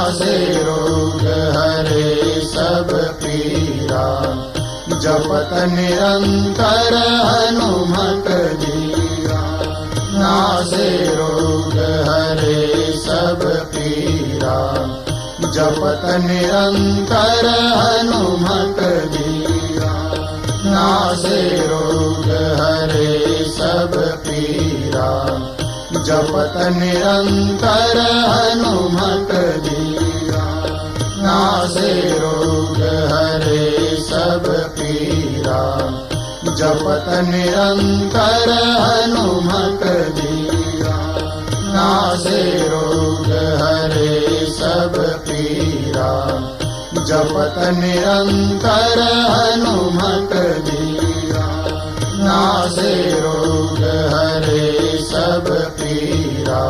नासे रोग हरे सब पीरा, जपत निरंतर हनुमत धीरा। नासे रोग हरे सब पीरा, जपत निरंतर हनुमत धीरा। नासे रोग हरे सब पीरा, जपत निरंतर हनुमत धीरा। नासे रोग हरे सब पीरा, जपत निरंतर हनुमत धीरा। नासे रोग हरे सब पीरा, जपत निरंतर हनुमत धीरा। नासे रोग हरे सब पीरा,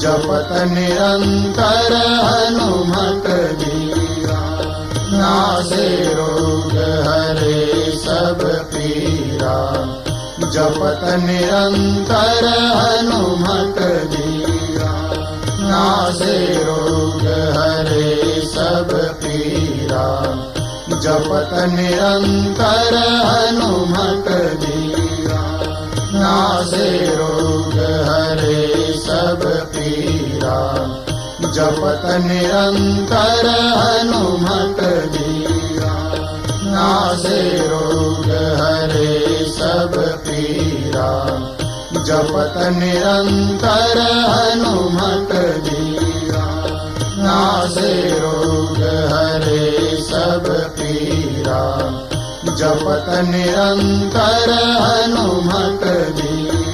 जपत निरंतर हनुमत धीरा। नासे रोग हरे सब पीरा, जपत निरंतर हनुमत धीरा। नासे रोग हरे सब पीरा, जपत निरंतर हनुमत धीरा। नासे रोग हरे सब पीरा, जपत निरंतर हनुमत धीरा। नासे रोग हरे सब पीरा, जपत निरंतर हनुमत धीरा। नासे रोग हरे सब पीरा, जपत निरंतर हनुमत धीरा।